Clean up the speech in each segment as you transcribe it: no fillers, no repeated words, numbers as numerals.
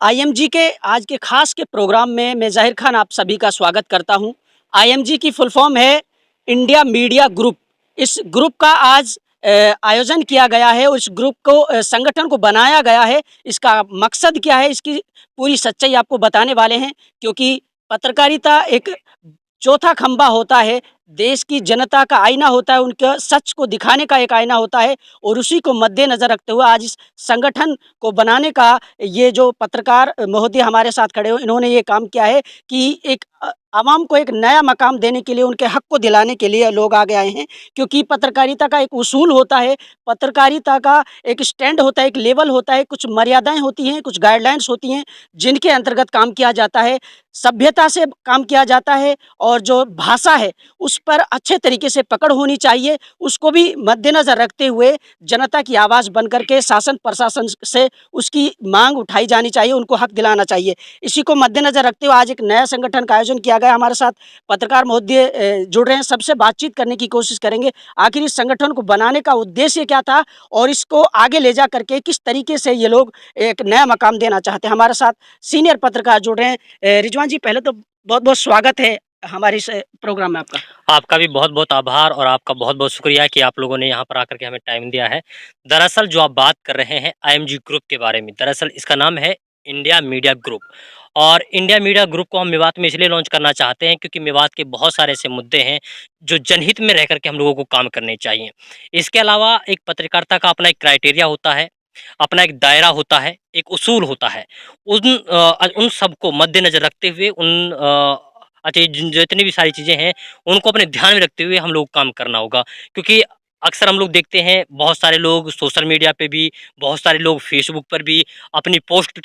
IMG के आज के खास के प्रोग्राम में मैं ज़ाहिर खान आप सभी का स्वागत करता हूं। आईएमजी की फुल फॉर्म है इंडिया मीडिया ग्रुप। इस ग्रुप का आज आयोजन किया गया है और इस ग्रुप को संगठन को बनाया गया है। इसका मकसद क्या है, इसकी पूरी सच्चाई आपको बताने वाले हैं, क्योंकि पत्रकारिता एक चौथा खंभा होता है, देश की जनता का आईना होता है, उनके सच को दिखाने का एक आईना होता है और उसी को मद्देनज़र रखते हुए आज इस संगठन को बनाने का ये जो पत्रकार महोदय हमारे साथ खड़े हो, इन्होंने ये काम किया है कि एक आवाम को एक नया मकाम देने के लिए, उनके हक को दिलाने के लिए लोग आगे आए हैं। क्योंकि पत्रकारिता का एक उसूल होता है, पत्रकारिता का एक स्टैंड होता है, एक लेवल होता है, कुछ मर्यादाएं होती हैं, कुछ गाइडलाइंस होती हैं जिनके अंतर्गत काम किया जाता है, सभ्यता से काम किया जाता है और जो भाषा है उस पर अच्छे तरीके से पकड़ होनी चाहिए। उसको भी मद्देनज़र रखते हुए जनता की आवाज़ बन करके शासन प्रशासन से उसकी मांग उठाई जानी चाहिए, उनको हक दिलाना चाहिए। इसी को मद्देनज़र रखते हुए आज एक नया संगठन का आयोजन किया गया। हमारे साथ पत्रकार महोदय जुड़ रहे हैं, सबसे बातचीत करने की कोशिश करेंगे। आखिर इस संगठन को बनाने का उद्देश्य क्या था और इसको आगे ले जा करके किस तरीके से ये लोग एक नया मकाम देना चाहते हैं। हमारे साथ सीनियर पत्रकार जुड़ रहे हैं। रिजवान जी, पहले तो बहुत बहुत स्वागत है हमारे इस प्रोग्राम में आपका। आपका भी बहुत-बहुत आभार और आपका बहुत-बहुत शुक्रिया कि आप लोगों ने यहाँ पर आकर के हमें टाइम दिया है। दरअसल जो आप बात कर रहे हैं आईएमजी ग्रुप के बारे में, दरअसल इसका नाम है इंडिया मीडिया ग्रुप। और इंडिया मीडिया ग्रुप को हम मेवात में इसलिए लॉन्च करना चाहते हैं क्योंकि मेवात के बहुत सारे ऐसे मुद्दे हैं जो जनहित में रह कर के हम लोगों को काम करने चाहिए। इसके अलावा एक पत्रकारिता का अपना एक क्राइटेरिया होता है, अपना एक दायरा होता है, एक उसूल होता है। उन सबको मद्देनज़र रखते हुए अच्छा, जितनी भी सारी चीज़ें हैं, उनको अपने ध्यान में रखते हुए हम लोग काम करना होगा। क्योंकि अक्सर हम लोग देखते हैं बहुत सारे लोग सोशल मीडिया पे भी, बहुत सारे लोग फ़ेसबुक पर भी अपनी पोस्ट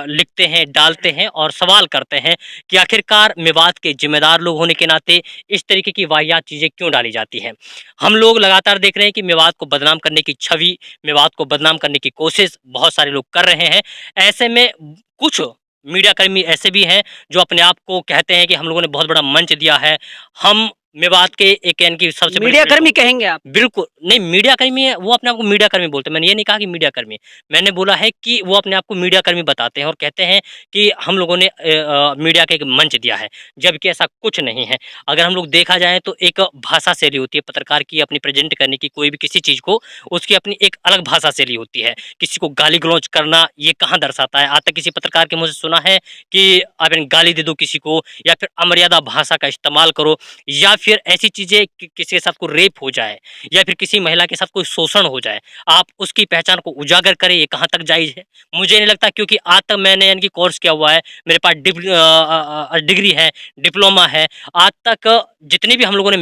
लिखते हैं, डालते हैं और सवाल करते हैं कि आखिरकार मेवात के ज़िम्मेदार लोग होने के नाते इस तरीके की वाहियात चीज़ें क्यों डाली जाती हैं। हम लोग लगातार देख रहे हैं कि मेवात को बदनाम करने की छवि, मेवात को बदनाम करने की कोशिश बहुत सारे लोग कर रहे हैं। ऐसे में कुछ मीडियाकर्मी ऐसे भी हैं जो अपने आप को कहते हैं कि हम लोगों ने बहुत बड़ा मंच दिया है। हम मेवात के एक यानी कि सबसे बड़े मीडिया कर्मी कहेंगे आप? बिल्कुल, नहीं मीडियाकर्मी है, वो अपने आप को मीडियाकर्मी बोलते हैं। मैंने ये नहीं कहा कि मीडियाकर्मी, मैंने बोला है कि वो अपने आप को मीडियाकर्मी बताते हैं और कहते हैं कि हम लोगों ने मीडिया का एक मंच दिया है, जबकि ऐसा कुछ नहीं है। अगर हम लोग देखा जाए तो एक भाषा शैली होती है पत्रकार की अपनी प्रेज़ेंट करने की, कोई भी किसी चीज़ को, उसकी अपनी एक अलग भाषा शैली होती है। किसी को गाली-गलौच करना ये कहाँ दर्शाता है? आज तक किसी पत्रकार के मुँह से सुना है कि आप गाली दे दो किसी को या फिर अमर्यादा भाषा का इस्तेमाल करो या फिर ऐसी चीज़ें कि किसी के साथ कोई रेप हो जाए या फिर किसी महिला के साथ कोई शोषण हो जाए, आप उसकी पहचान को उजागर करें, ये कहाँ तक जायज़ है? मुझे नहीं लगता, क्योंकि आज तक मैंने यानी कि कोर्स किया हुआ है, मेरे पास डिग्री है, डिप्लोमा है। आज तक जितनी भी हम लोगों ने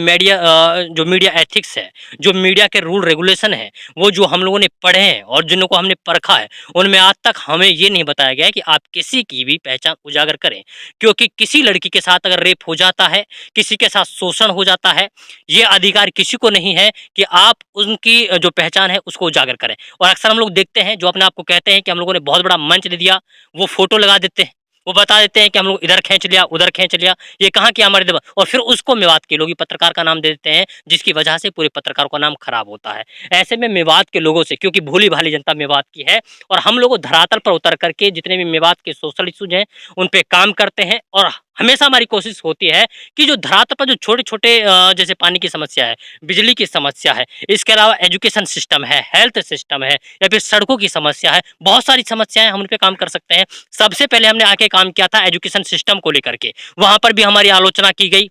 जो मीडिया एथिक्स है, जो मीडिया के रूल रेगुलेशन है, वो जो हम लोगों ने पढ़े हैं और जिनको हमने परखा है, उनमें आज तक हमें ये नहीं बताया गया है कि आप किसी की भी पहचान उजागर करें। क्योंकि किसी लड़की के साथ अगर रेप हो जाता है, किसी के साथ शोषण हो जाता है, ये अधिकार किसी को नहीं है कि आप उनकी जो पहचान है उसको उजागर करें। और अक्सर हम लोग देखते हैं जो अपने आप को कहते हैं कि हम लोगों ने बहुत बड़ा मंच दे दिया, वो फ़ोटो लगा देते हैं, वो बता देते हैं कि हम लोग इधर खींच लिया, उधर खींच लिया, ये कहाँ की हमारे और फिर उसको मेवात के लोग ही पत्रकार का नाम दे देते हैं, जिसकी वजह से पूरे पत्रकारों का नाम खराब होता है। ऐसे में मेवात के लोगों से, क्योंकि भोली-भाली जनता मेवात की है और हम लोग धरातल पर उतर करके जितने भी मेवात के सोशल इश्यूज़ हैं, उन पे काम करते हैं और हमेशा हमारी कोशिश होती है कि जो धरातल पर जो छोटे-छोटे जैसे पानी की समस्या है, बिजली की समस्या है, इसके अलावा एजुकेशन सिस्टम है, हेल्थ सिस्टम है या फिर सड़कों की समस्या है, बहुत सारी समस्याएँ हम उन पे काम कर सकते हैं। सबसे पहले हमने आके काम किया था एजुकेशन सिस्टम को लेकर के, वहाँ पर भी हमारी आलोचना की गई,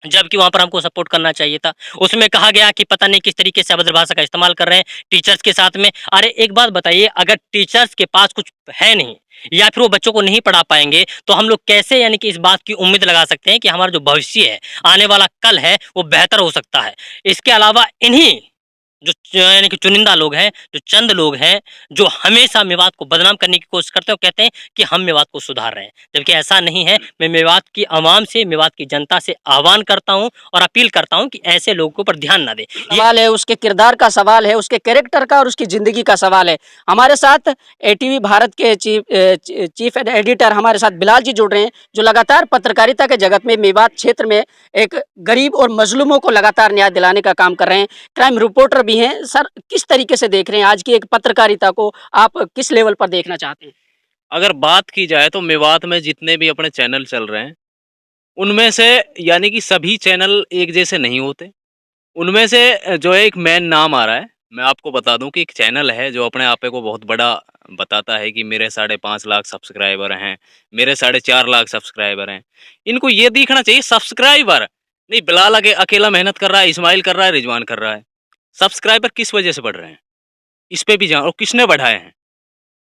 जबकि वहाँ पर हमको सपोर्ट करना चाहिए था। उसमें कहा गया कि पता नहीं किस तरीके से अभद्र भाषा का इस्तेमाल कर रहे हैं टीचर्स के साथ में। अरे एक बात बताइए, अगर टीचर्स के पास कुछ है नहीं या फिर वो बच्चों को नहीं पढ़ा पाएँगे, तो हम लोग कैसे यानी कि इस बात की उम्मीद लगा सकते हैं कि हमारा जो भविष्य है, आने वाला कल है, वो बेहतर हो सकता है। इसके अलावा इन्हीं जो यानी कि चुनिंदा लोग हैं, जो चंद लोग हैं, जो हमेशा मेवात को बदनाम करने की कोशिश करते हैं और कहते हैं कि हम मेवात को सुधार रहे हैं, जबकि ऐसा नहीं है। मैं मेवात की आवाम से, मेवात की जनता से आह्वान करता हूँ और अपील करता हूँ कि ऐसे लोगों के ऊपर ध्यान ना दें। सवाल है, उसके किरदार का सवाल है, उसके कैरेक्टर का और उसकी ज़िंदगी का सवाल है। हमारे साथ एटीवी भारत के चीफ एडिटर हमारे साथ बिलाल जी जुड़ रहे हैं, जो लगातार पत्रकारिता के जगत में मेवात क्षेत्र में एक गरीब और मजलूमों को लगातार न्याय दिलाने का काम कर रहे हैं। क्राइम रिपोर्टर भी हैं। सर, किस तरीके से देख रहे हैं आज की एक पत्रकारिता को, आप किस लेवल पर देखना चाहते हैं? अगर बात की जाए तो मेवात में जितने भी अपने चैनल चल रहे हैं, उनमें से यानी कि सभी चैनल एक जैसे नहीं होते। उनमें से जो है एक मेन नाम आ रहा है, मैं आपको बता दूँ कि एक चैनल है जो अपने आपे को बहुत बड़ा बताता है कि मेरे 5.5 लाख सब्सक्राइबर हैं, मेरे 4.5 लाख सब्सक्राइबर हैं। इनको ये दिखना चाहिए सब्सक्राइबर, नहीं बिलाल अकेला मेहनत कर रहा है, इस्माइल कर रहा है, रिजवान कर रहा है। सब्सक्राइबर किस वजह से बढ़ रहे हैं? इस पे भी जान और किसने बढ़ाए हैं?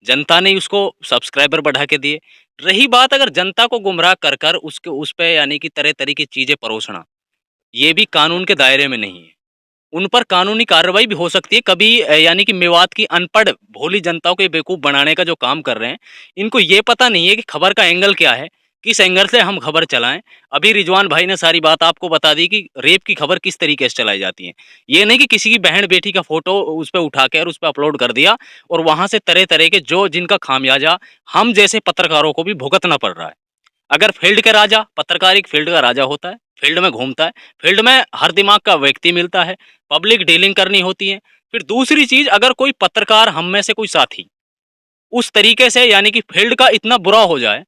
जनता ने उसको सब्सक्राइबर बढ़ा के दिए। रही बात अगर जनता को गुमराह कर कर उसके उस पे यानी कि तरह-तरह की चीज़ें परोसना, ये भी कानून के दायरे में नहीं है। उन पर कानूनी कार्रवाई भी हो सकती है। कभी यानी कि मेवात की अनपढ़ भोली जनता को ये बेवकूफ़ बनाने का जो काम कर रहे हैं, इनको ये पता नहीं है कि खबर का एंगल क्या है, किस एंगल से हम खबर चलाएँ। अभी रिजवान भाई ने सारी बात आपको बता दी कि रेप की खबर किस तरीके से चलाई जाती है। ये नहीं कि किसी की बहन-बेटी का फ़ोटो उस पे उठा के और उस पे अपलोड कर दिया और वहाँ से तरह-तरह के जो जिनका खामियाजा हम जैसे पत्रकारों को भी भुगतना पड़ रहा है। अगर फील्ड के राजा, पत्रकार एक फील्ड का राजा होता है, फील्ड में घूमता है, फील्ड में हर दिमाग का व्यक्ति मिलता है, पब्लिक डीलिंग करनी होती है। फिर दूसरी चीज़ अगर कोई पत्रकार हम में से कोई साथी, उस तरीके से यानी कि फील्ड का इतना बुरा हो जाए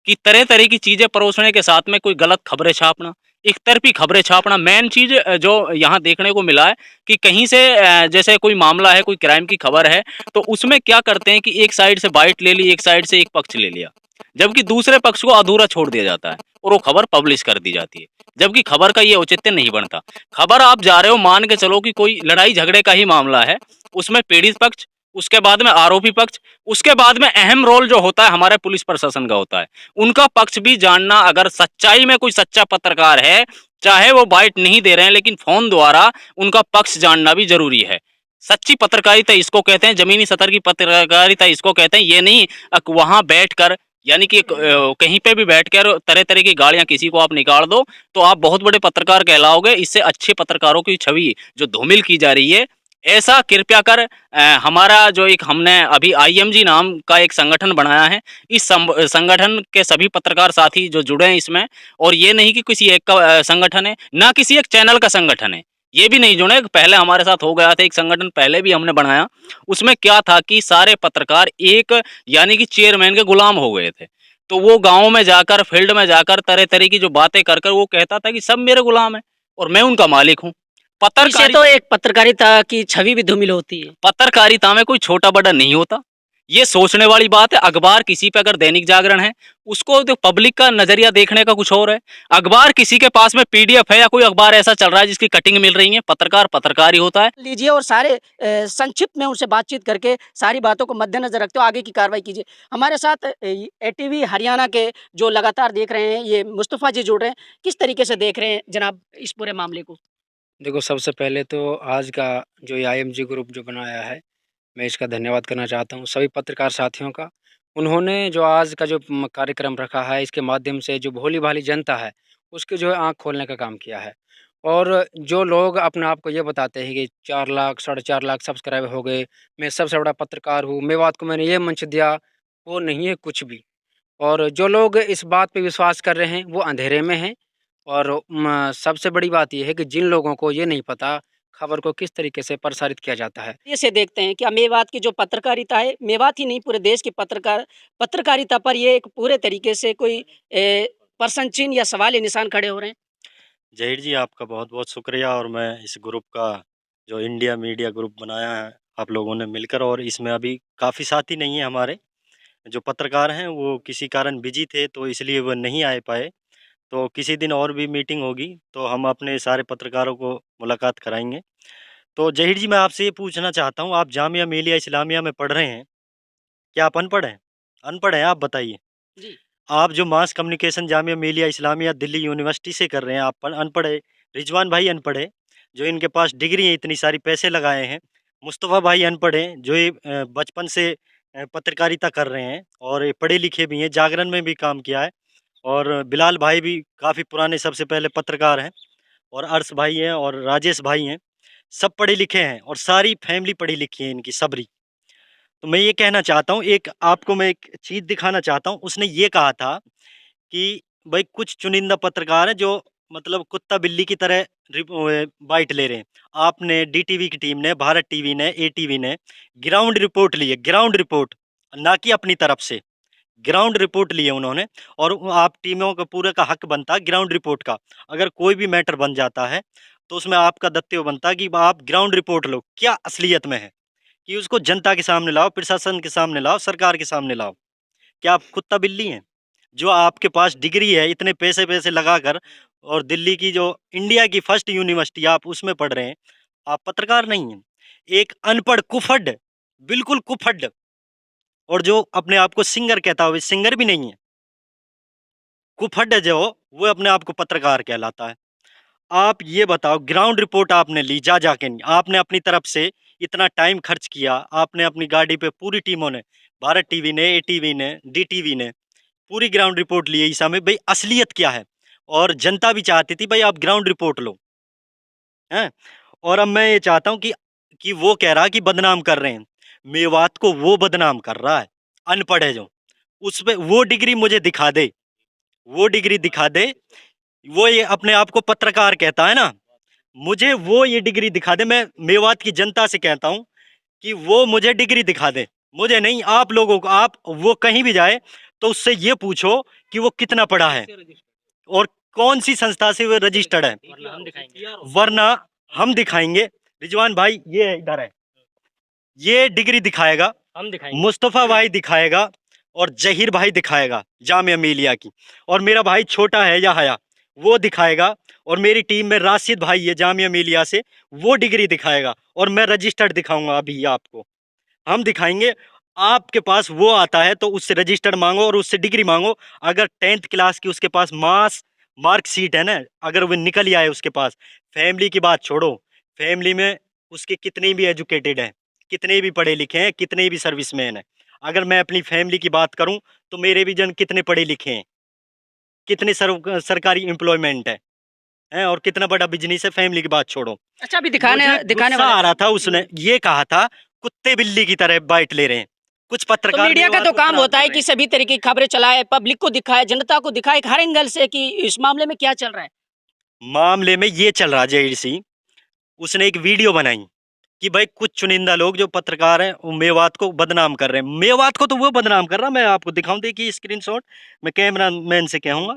कि तरह-तरह की चीज़ें परोसने के साथ में कोई गलत खबरें छापना, एकतरफ़ी खबरें छापना, मेन चीज़ जो यहाँ देखने को मिला है कि कहीं से जैसे कोई मामला है, कोई क्राइम की खबर है, तो उसमें क्या करते हैं कि एक साइड से बाइट ले ली, एक साइड से एक पक्ष ले लिया। जबकि दूसरे पक्ष को अधूरा छोड़ दिया जाता है और वो खबर पब्लिश कर दी जाती है। जबकि खबर का ये औचित्य नहीं बनता। खबर आप जा रहे हो मान के चलो कि कोई लड़ाई झगड़े का ही मामला है, उसमें पीड़ित पक्ष, उसके बाद में आरोपी पक्ष, उसके बाद में अहम रोल जो होता है हमारे पुलिस प्रशासन का होता है। उनका पक्ष भी जानना अगर सच्चाई में कोई सच्चा पत्रकार है, चाहे वो बाइट नहीं दे रहे हैं लेकिन फ़ोन द्वारा उनका पक्ष जानना भी ज़रूरी है। सच्ची पत्रकारिता इसको कहते हैं, ज़मीनी स्तर की पत्रकारिता इसको कहते हैं, ये नहीं वहाँ बैठकर यानी कि कहीं पे भी बैठकर तरह-तरह की गालियाँ किसी को आप निकाल दो, तो आप बहुत बड़े पत्रकार कहलाओगे। इससे अच्छे पत्रकारों की छवि जो धूमिल की जा रही है, ऐसा कृपया कर हमारा जो एक हमने अभी आईएमजी नाम का एक संगठन बनाया है, इस संगठन के सभी पत्रकार साथी जो जुड़े हैं इसमें और ये नहीं कि किसी एक का संगठन है, ना किसी एक चैनल का संगठन है। ये भी नहीं जुड़े, पहले हमारे साथ हो गया था एक संगठन पहले भी हमने बनाया, उसमें क्या था कि सारे पत्रकार एक यानी कि चेयरमैन के गुलाम हो गए थे। तो वो गाँव में जाकर, फील्ड में जाकर तरह-तरह की जो बातें कर कर वो कहता था कि सब मेरे गुलाम हैं और मैं उनका मालिक हूँ। इससे पत्रकारी तो एक पत्रकारिता की छवि भी धूमिल होती है। पत्रकारिता में कोई छोटा-बड़ा नहीं होता। ये सोचने वाली बात है, अखबार किसी पे अगर दैनिक जागरण है, उसको तो पब्लिक का नज़रिया देखने का कुछ और है। अखबार किसी के पास में पीडीएफ है या कोई अखबार ऐसा चल रहा है जिसकी कटिंग मिल रही है, पत्रकार पत्रकार ही होता है। लीजिए और सारे संक्षिप्त में उनसे बातचीत करके सारी बातों को मद्देनज़र रखते हुए आगे की कार्रवाई कीजिए। हमारे साथ एटीवी हरियाणा के जो लगातार देख रहे हैं, ये मुस्तफ़ा जी जुड़ रहे हैं। किस तरीके से देख रहे हैं जनाब इस पूरे मामले को? देखो, सबसे पहले तो आज का जो ये आईएमजी ग्रुप जो बनाया है, मैं इसका धन्यवाद करना चाहता हूँ सभी पत्रकार साथियों का। उन्होंने जो आज का जो कार्यक्रम रखा है, इसके माध्यम से जो भोली-भाली जनता है, उसकी जो है आँख खोलने का काम किया है। और जो लोग अपने आप को ये बताते हैं कि 4 लाख, साढ़े 4 लाख सब्सक्राइबर हो गए, मैं सबसे बड़ा पत्रकार हूँ, मेवात को मैंने ये मंच दिया, वो नहीं है कुछ भी। और जो लोग इस बात पे विश्वास कर रहे हैं, वो अंधेरे में हैं। और सबसे बड़ी बात ये है कि जिन लोगों को ये नहीं पता, खबर को किस तरीके से प्रसारित किया जाता है। ऐसे देखते हैं क्या मेवात की जो पत्रकारिता है, मेवात ही नहीं पूरे देश की पत्रकारिता पर ये एक पूरे तरीके से कोई प्रश्न चिन्ह या सवाल या निशान खड़े हो रहे हैं? ज़हीर जी, आपका बहुत-बहुत शुक्रिया और मैं इस ग्रुप का जो इंडिया मीडिया ग्रुप बनाया है, आप लोगों ने मिलकर और इसमें अभी काफ़ी साथी नहीं हैं हमारे, जो पत्रकार हैं वो किसी कारण बिज़ी थे तो इसलिए वो नहीं आ पाए। तो किसी दिन और भी मीटिंग होगी, तो हम अपने सारे पत्रकारों को मुलाकात कराएँगे। तो ज़हीर जी, मैं आपसे ये पूछना चाहता हूँ, आप जामिया मिलिया इस्लामिया में पढ़ रहे हैं, क्या आप अनपढ़ हैं? अनपढ़ हैं आप बताइए? जी। आप जो mass communication Jamia Millia Islamia Delhi university से कर रहे हैं, आप अनपढ़ है। रिजवान भाई अनपढ़ है, जो इनके पास डिग्री है, इतनी सारी पैसे लगाए हैं। मुस्तफ़ा भाई अनपढ़ हैं, जो ये बचपन से पत्रकारिता कर रहे हैं और ये पढ़े लिखे भी हैं, जागरण में भी काम किया है। और बिलाल भाई भी काफ़ी पुराने सबसे पहले पत्रकार हैं और अर्श भाई हैं और राजेश भाई हैं। सब पढ़े लिखे हैं और सारी फैमिली पढ़ी लिखी है इनकी सबरी। तो मैं ये कहना चाहता हूँ, एक आपको मैं एक चीज़ दिखाना चाहता हूँ। उसने ये कहा था कि भाई कुछ चुनिंदा पत्रकार हैं जो मतलब कुत्ता बिल्ली की तरह बाइट ले रहे हैं। आपने डीटीवी की टीम ने, भारत टीवी ने, एटीवी ने ग्राउंड रिपोर्ट ली है, ग्राउंड रिपोर्ट। ना कि अपनी तरफ से। ग्राउंड रिपोर्ट लिए उन्होंने, और आप टीमों का पूरे का हक बनता है ग्राउंड रिपोर्ट का। अगर कोई भी मैटर बन जाता है तो उसमें आपका दायित्व बनता है कि आप ग्राउंड रिपोर्ट लो, क्या असलियत में है, कि उसको जनता के सामने लाओ, प्रशासन के सामने लाओ, सरकार के सामने लाओ। क्या आप कुत्ता बिल्ली हैं? जो आपके पास डिग्री है, इतने पैसे पैसे लगाकर, और दिल्ली की जो इंडिया की फर्स्ट यूनिवर्सिटी आप उसमें पढ़ रहे हैं, आप पत्रकार नहीं हैं। एक अनपढ़ कुफड, बिल्कुल कुफड, और जो अपने आप को सिंगर कहता है, वो सिंगर भी नहीं है। कुफड है जो, वो अपने आप को पत्रकार कहलाता है। आप ये बताओ, ग्राउंड रिपोर्ट आपने ली जाके नहीं, आपने अपनी तरफ से इतना टाइम खर्च किया, आपने अपनी गाड़ी पे पूरी टीमों ने, भारत टीवी ने, एटीवी ने, डीटीवी ने पूरी ग्राउंड रिपोर्ट ली ईसा में, भाई असलियत क्या है। और जनता भी चाहती थी भाई आप ग्राउंड रिपोर्ट लो, हैं। और अब मैं ये चाहता हूँ कि वो कह रहा है कि बदनाम कर रहे हैं, मेवात को वो बदनाम कर रहा है, अनपढ़ है जो, उस पे वो डिग्री मुझे दिखा दे, वो डिग्री दिखा दे। वो ये अपने आप को पत्रकार कहता है ना, मुझे वो ये डिग्री दिखा दे। मैं मेवात की जनता से कहता हूँ कि वो मुझे डिग्री दिखा दे, मुझे नहीं, आप लोगों को। आप वो कहीं भी जाए तो उससे ये पूछो कि वो कितना पढ़ा है और कौन सी संस्था से वो रजिस्टर्ड है, वरना हम दिखाएंगे। रिजवान भाई ये इधर है, ये डिग्री दिखाएगा, हम दिखाएंगे। मुस्तफा भाई दिखाएगा, और जहीर भाई दिखाएगा जामिया मिलिया की, और मेरा भाई छोटा है या हया, वो दिखाएगा, और मेरी टीम में राशिद भाई है जामिया मिलिया से, वो डिग्री दिखाएगा, और मैं रजिस्टर्ड दिखाऊंगा अभी आपको, हम दिखाएंगे। आपके पास वो आता है तो उससे रजिस्टर्ड मांगो और उससे डिग्री मांगो। अगर 10th क्लास की उसके पास मार्कशीट है ना, अगर वो निकल ही आए उसके पास, फैमिली की बात छोड़ो, फैमिली में उसके कितने भी एजुकेटेड हैं, कितने भी पढ़े लिखे हैं, कितने भी सर्विसमैन हैं। अगर मैं अपनी फैमिली की बात करूं तो मेरे भी जन कितने पढ़े लिखे हैं, कितने सरकारी एम्प्लॉयमेंट है, और कितना बड़ा बिजनेस है, फैमिली की बात छोड़ो। अच्छा, अभी मुझे दिखाने गुस्सा आ वाला रहा था, उसने ये कहा था कुत्ते बिल्ली की तरह बाइट ले रहे हैं कुछ तो पत्रकार। मीडिया का मेवात तो को काम खराब होता कर है रहे कि हैं। सभी तरीके की खबरें चलाए, पब्लिक को दिखाए, जनता को दिखाए हर एंगल से कि इस मामले में क्या चल रहा है। मामले में ये चल रहा है जहीर सिंह, उसने एक वीडियो बनाई कि भाई कुछ चुनिंदा लोग जो पत्रकार हैं वो मेवात को बदनाम कर रहे हैं। मेवात को तो वो बदनाम कर रहा, मैं आपको दिखाऊं, देखिए स्क्रीनशॉट, मैं कैमरा मैन से कहूंगा।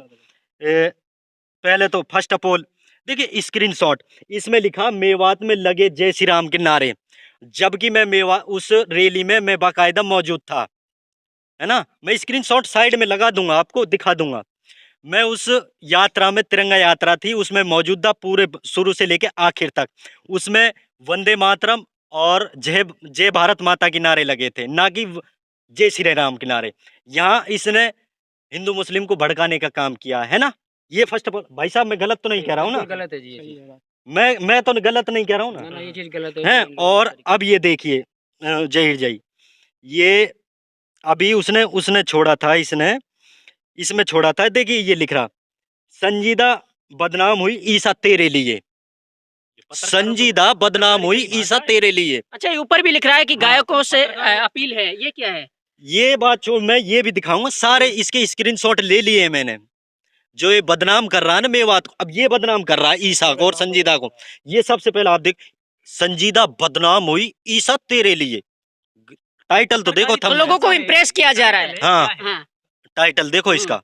पहले तो फर्स्ट ऑफ ऑल देखिए स्क्रीनशॉट, इसमें लिखा मेवात में लगे जय श्री राम के नारे, जबकि मैं उस रैली में मैं बाकायदा मौजूद था, है ना। मैं स्क्रीनशॉट साइड में लगा दूंगा, आपको दिखा दूंगा। मैं उस यात्रा में, तिरंगा यात्रा थी, उसमें मौजूद था पूरे शुरू से लेके आखिर तक। उसमें वंदे मातरम और जय जय भारत माता के नारे लगे थे, ना कि जय श्री राम के नारे। यहाँ इसने हिंदू मुस्लिम को भड़काने का काम किया है ना। ये फर्स्ट ऑफ ऑल, भाई साहब मैं गलत तो नहीं कह रहा हूँ ना, गलत है जी, ये चीज़। मैं तो गलत नहीं कह रहा हूँ ना ना, ना, ये चीज़ गलत है। और अब ये देखिए जहीर जई, ये अभी उसने उसने छोड़ा था, इसमें छोड़ा था, देखिए ये लिख रहा, संजीदा बदनाम हुई ईसा तेरे लिए, संजीदा बदनाम हुई ईसा तेरे लिए। अच्छा, ये ऊपर भी लिख रहा है कि गायकों से अपील है, ये क्या है? ये बात छोड़, मैं ये भी दिखाऊंगा, सारे इसके स्क्रीनशॉट ले लिए हैं मैंने। जो ये बदनाम कर रहा है ना मेवात को, अब ये बदनाम कर रहा है ईसा को और संजीदा को। ये सबसे पहले आप देख, संजीदा बदनाम हुई ईसा तेरे लिए, टाइटल तो देखो, तो लोगों को इम्प्रेस किया जा रहा है। हाँ, हाँ। टाइटल देखो इसका।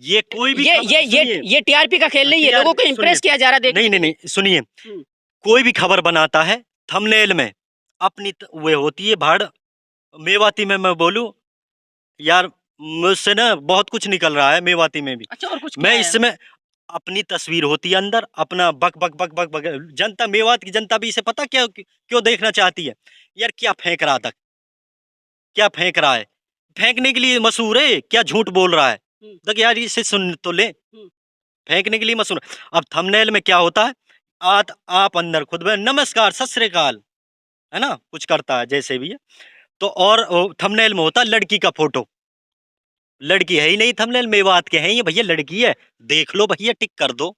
ये कोई भी ये टीआरपी का खेल नहीं है, लोगों को इम्प्रेस किया जा रहा है। देखिए नहीं, सुनिए, कोई भी खबर बनाता है थंबनेल में अपनी वे होती है भाड़। मेवाती में मैं बोलूं यार, मुझसे ना बहुत कुछ निकल रहा है मेवाती में भी। अच्छा, और कुछ मैं इसमें अपनी तस्वीर होती है अंदर, अपना बक बक बक बक बक। जनता, मेवात की जनता भी इसे पता क्यों देखना चाहती है यार, क्या फेंक रहा था, क्या फेंक रहा है, फेंकने के लिए मशहूर है, क्या झूठ बोल रहा है। देख यार, इसे सुन तो ले, फेंकने के लिए मशहूर। अब थंबनेल में क्या होता है, आप अंदर खुद में नमस्कार सत श्री अकाल, है ना, कुछ करता है जैसे भी है तो। और थंबनेल में होता है लड़की का फोटो, लड़की है ही नहीं थंबनेल, मेवात के हैं ये भैया, लड़की है देख लो भैया, टिक कर दो,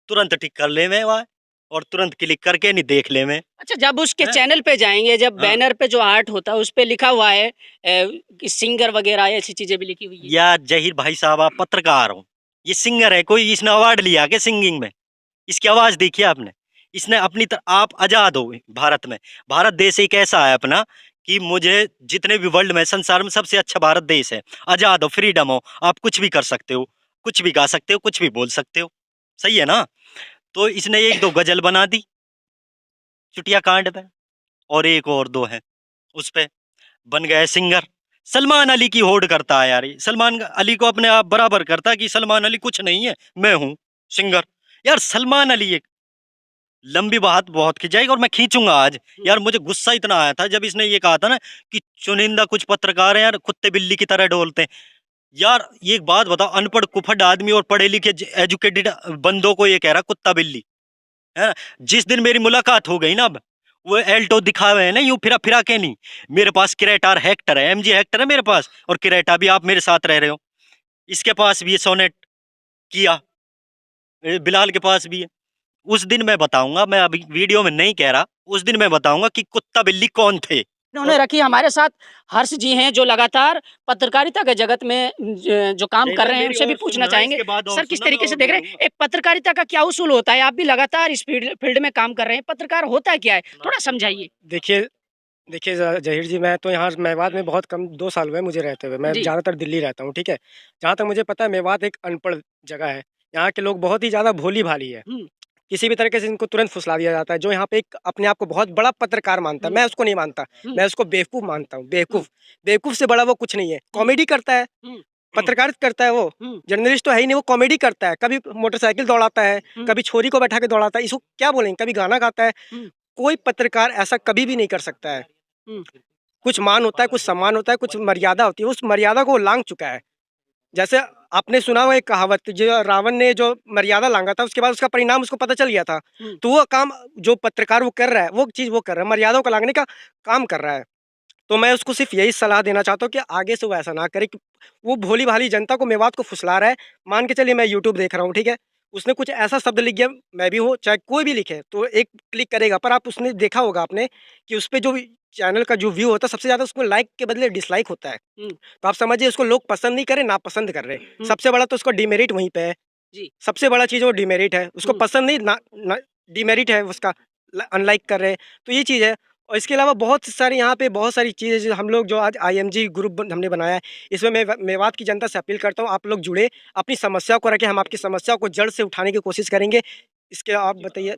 तुरंत टिक कर ले मैं वहाँ, और तुरंत क्लिक करके नहीं देख ले मैं। अच्छा, जब उसके चैनल पे जाएंगे, जब बैनर पे जो आर्ट होता है उस पे लिखा हुआ है कि सिंगर वगैरह ऐसी चीजें भी लिखी हुई है। या जहीर भाई साहब, आप पत्रकार हो, ये सिंगर है कोई, इसने अवार्ड लिया के सिंगिंग में, इसकी आवाज देखिए आपने, इसने अपनी आप आजाद हो भारत में। भारत देश एक ऐसा है अपना कि मुझे जितने भी वर्ल्ड में, संसार में सबसे अच्छा भारत देश है, आज़ाद हो, फ्रीडम हो, आप कुछ भी कर सकते हो, कुछ भी गा सकते हो, कुछ भी बोल सकते हो, सही है ना। तो इसने एक दो गजल बना दी चुटिया कांड पे, और एक और दो है उस पे, बन गए सिंगर। सलमान अली की होड़ करता है यार, ये सलमान अली को अपने आप बराबर करता है कि सलमान अली कुछ नहीं है, मैं हूँ सिंगर। यार सलमान अली एक लंबी बात बहुत खिंचाई, और मैं खींचूंगा आज। यार मुझे गुस्सा इतना आया था जब इसने ये कहा था ना कि चुनिंदा कुछ पत्रकार हैं यार कुत्ते बिल्ली की तरह डोलते हैं। यार ये एक बात बताओ, अनपढ़ कुफड़ आदमी और पढ़े लिखे एजुकेटेड बंदों को ये कह रहा कुत्ता बिल्ली, है ना। जिस दिन मेरी मुलाकात हो गई ना, अब वो एल्टो दिखावे है ना, यूं फिरा फिरा के नहीं। मेरे पास क्रेटा और हेक्टर है, एमजी हेक्टर है मेरे पास, और क्रेटा भी आप मेरे साथ रह रहे हो। इसके पास भी है सोनेट, किया, बिलाल के पास भी है। उस दिन मैं बताऊंगा, मैं अभी वीडियो में नहीं कह रहा, उस दिन मैं बताऊंगा कि कुत्ता बिल्ली कौन थे। इन्होंने रखी हमारे साथ हर्ष जी हैं, जो लगातार पत्रकारिता के जगत में जो काम कर रहे हैं, उनसे भी पूछना चाहेंगे सर किस तरीके से देख रहे हैं। एक पत्रकारिता का क्या उसूल होता है, आप भी लगातार इस फील्ड में काम कर रहे हैं, पत्रकार होता क्या है, थोड़ा समझाइए। देखिए देखिए जहीर जी, मैं तो यहाँ मेवात में बहुत कम 2 साल हुए मुझे रहते हुए। मैं जी। ज़्यादातर दिल्ली रहता हूँ, ठीक है। जहाँ तक मुझे पता है मेवात एक अनपढ़ जगह है। यहाँ के लोग बहुत ही ज़्यादा भोली-भाली है। हम्म। किसी भी तरीके से इनको तुरंत फुसला दिया जाता है। जो यहाँ पे एक अपने आप को बहुत बड़ा पत्रकार मानता है, मैं उसको नहीं मानता। मैं उसको बेवकूफ़ मानता हूँ, बेवकूफ़। बेवकूफ़ से बड़ा वो कुछ नहीं है। कॉमेडी करता है, हम्म। पत्रकारिता करता है वो। हम्म। जर्नलिस्ट तो है ही नहीं, वो कॉमेडी करता है। कभी मोटरसाइकिल दौड़ाता है, कभी छोरी को बैठा के दौड़ाता है। इसको क्या बोलेंगे? कभी गाना गाता है। कोई पत्रकार ऐसा कभी भी नहीं कर सकता है। कुछ मान होता है, कुछ सम्मान होता है, कुछ मर्यादा होती है, उस मर्यादा को वो लांघ चुका है। जैसे आपने सुना होगा एक कहावत, जो रावण ने जो मर्यादा लांघा था, उसके बाद उसका परिणाम उसको पता चल गया था। तो वो काम जो पत्रकार वो कर रहा है, वो चीज़ वो कर रहा है, मर्यादाओं को लांघने का काम कर रहा है। तो मैं उसको सिर्फ़ यही सलाह देना चाहता हूँ कि आगे से वो ऐसा ना करे कि वो भोली-भाली जनता को मेवात को फुसला रहा है। मान के चलिए मैं यूट्यूब देख रहा हूँ, ठीक है? उसने कुछ ऐसा शब्द लिख दिया, मैं भी हूँ, चाहे कोई भी लिखे, तो एक क्लिक करेगा। पर आप उसने देखा होगा आपने कि उसपे जो भी चैनल का जो व्यू होता है, सबसे ज़्यादा उसको लाइक के बदले डिसलाइक होता है। तो आप समझिए उसको लोग पसंद नहीं कर रहे, नापसंद कर रहे हैं। सबसे बड़ा तो उसका डिमेरिट वहीं पे है। जी। सबसे बड़ा चीज़ वो डिमेरिट है। उसको पसंद नहीं, ना डिमेरिट है उसका, अनलाइक कर रहे हैं। तो ये चीज़ है। और इसके अलावा बहुत सारी यहाँ पे बहुत सारी चीज़ें जो हम लोग जो आज आईएमजी ग्रुप हमने बनाया है, इसमें मैं मेवात की जनता से अपील करता हूँ, आप लोग जुड़े, अपनी समस्या को रखें, हम आपकी समस्या को जड़ से उठाने की कोशिश करेंगे। इसके आप बताइए।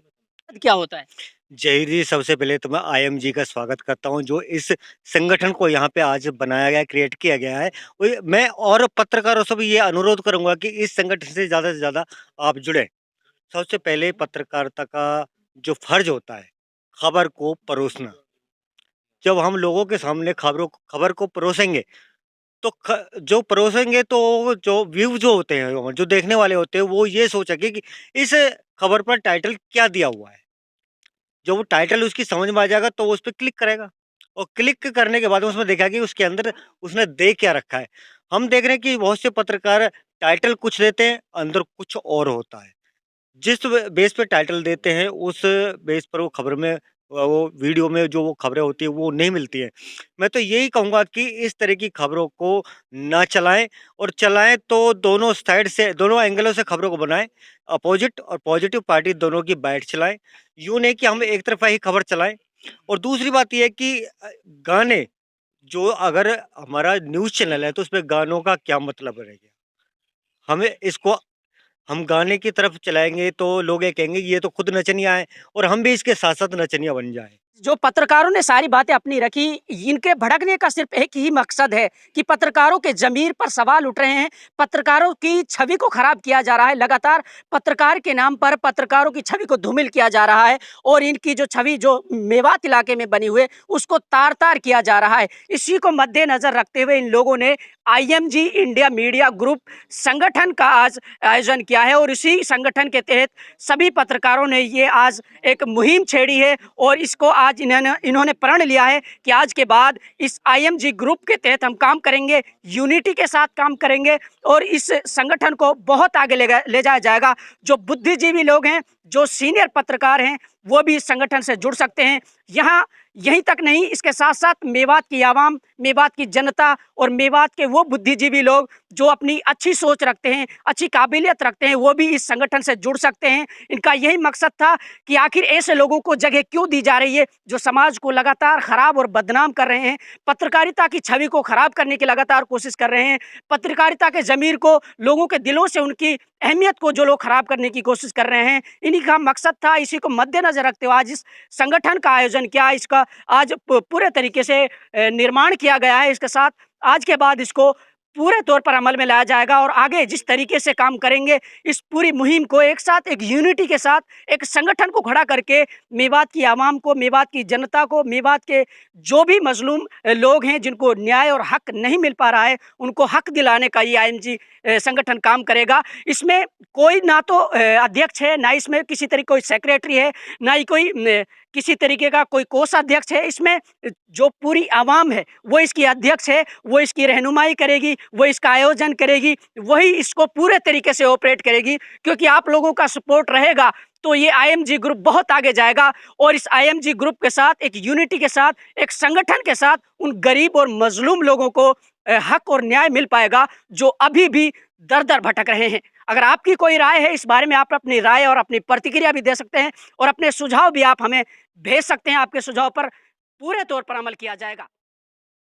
क्या होता है। जहीर जी, सबसे पहले तो मैं आईएमजी का स्वागत करता हूं, जो इस संगठन को यहाँ पे आज बनाया गया, क्रिएट किया गया है। मैं और पत्रकारों से भी ये अनुरोध करूंगा कि इस संगठन से ज़्यादा आप जुड़ें। सबसे पहले पत्रकारिता का जो फर्ज होता है, खबर को परोसना। जब हम लोगों के सामने खबर को परोसेंगे, तो जो परोसेंगे तो जो व्यू जो होते हैं, जो देखने वाले होते हैं, वो ये सोचेंगे कि इस खबर पर टाइटल क्या दिया हुआ है। जो वो टाइटल उसकी समझ में आ जाएगा तो वो उस पे क्लिक करेगा, और क्लिक करने के बाद उसमें देखा कि उसके अंदर उसने दे क्या रखा है। हम देख रहे हैं कि बहुत से पत्रकार टाइटल कुछ देते हैं, अंदर कुछ और होता है। जिस बेस पे टाइटल देते हैं, उस बेस पर वो खबर में वो वीडियो में जो वो खबरें होती है वो नहीं मिलती है। मैं तो यही कहूँगा कि इस तरह की खबरों को ना चलाएं, और चलाएं तो दोनों साइड से, दोनों एंगलों से खबरों को बनाएं। अपोजिट और पॉजिटिव पार्टी दोनों की बाइट चलाएं। यूँ नहीं कि हम एक तरफा ही खबर चलाएं। और दूसरी बात ये है कि गाने, जो अगर हमारा न्यूज़ चैनल है तो उसमें गानों का क्या मतलब रहेगा। हमें इसको हम गाने की तरफ चलाएँगे तो लोग ये कहेंगे ये तो खुद नचनिया है, और हम भी इसके साथ-साथ नचनिया बन जाएँ। जो पत्रकारों ने सारी बातें अपनी रखी, इनके भड़कने का सिर्फ एक ही मकसद है कि पत्रकारों के ज़मीर पर सवाल उठ रहे हैं, पत्रकारों की छवि को खराब किया जा रहा है। लगातार पत्रकार के नाम पर पत्रकारों की छवि को धूमिल किया जा रहा है, और इनकी जो छवि जो मेवात इलाके में बनी हुई है, उसको तार-तार किया जा रहा है। इसी को मद्देनज़र रखते हुए इन लोगों ने आईएमजी इंडिया मीडिया ग्रुप संगठन का आज आयोजन किया है, और इसी संगठन के तहत सभी पत्रकारों ने ये आज एक मुहिम छेड़ी है, और इसको आज इन्होंने प्रण लिया है कि आज के बाद इस आईएमजी ग्रुप के तहत हम काम करेंगे, यूनिटी के साथ काम करेंगे, और इस संगठन को बहुत आगे ले जाया जाएगा। जो बुद्धिजीवी लोग हैं, जो सीनियर पत्रकार हैं, वो भी इस संगठन से जुड़ सकते हैं। यहाँ यहीं तक नहीं, इसके साथ साथ मेवात की आवाम, मेवात की जनता और मेवात के वो बुद्धिजीवी लोग जो अपनी अच्छी सोच रखते हैं, अच्छी काबिलियत रखते हैं, वो भी इस संगठन से जुड़ सकते हैं। इनका यही मकसद था कि आखिर ऐसे लोगों को जगह क्यों दी जा रही है जो समाज को लगातार खराब और बदनाम कर रहे हैं, पत्रकारिता की छवि को खराब करने की लगातार कोशिश कर रहे हैं, पत्रकारिता के ज़मीर को, लोगों के दिलों से उनकी अहमियत को जो लोग खराब करने की कोशिश कर रहे हैं। इन्हीं का मकसद था। इसी को मद्देनजर रखते हुए आज इस संगठन का आयोजन किया, इसका आज पूरे तरीके से निर्माण किया गया है। इसके साथ आज के बाद इसको पूरे तौर पर अमल में लाया जाएगा और आगे जिस तरीके से काम करेंगे, इस पूरी मुहिम को एक साथ, एक यूनिटी के साथ, एक संगठन को खड़ा करके मेवात की आवाम को, मेवात की जनता को, मेवात के जो भी मजलूम लोग हैं जिनको न्याय और हक नहीं मिल पा रहा है, उनको हक दिलाने का ये आईएमजी संगठन काम करेगा। इसमें कोई ना तो अध्यक्ष है, ना इसमें किसी तरीके कोई सेक्रेटरी है, ना ही कोई किसी तरीके का कोई कोषाध्यक्ष है। इसमें जो पूरी आवाम है वो इसकी अध्यक्ष है, वो इसकी रहनुमाई करेगी, वो इसका आयोजन करेगी, वही इसको पूरे तरीके से ऑपरेट करेगी। क्योंकि आप लोगों का सपोर्ट रहेगा तो ये आईएमजी ग्रुप बहुत आगे जाएगा और इस आईएमजी ग्रुप के साथ, एक यूनिटी के साथ, एक संगठन के साथ उन गरीब और मजलूम लोगों को हक और न्याय मिल पाएगा जो अभी भी दर दर भटक रहे हैं। अगर आपकी कोई राय है इस बारे में, आप अपनी राय और अपनी प्रतिक्रिया भी दे सकते हैं और अपने सुझाव भी आप हमें भेज सकते हैं। आपके सुझाव पर पूरे तौर पर अमल किया जाएगा।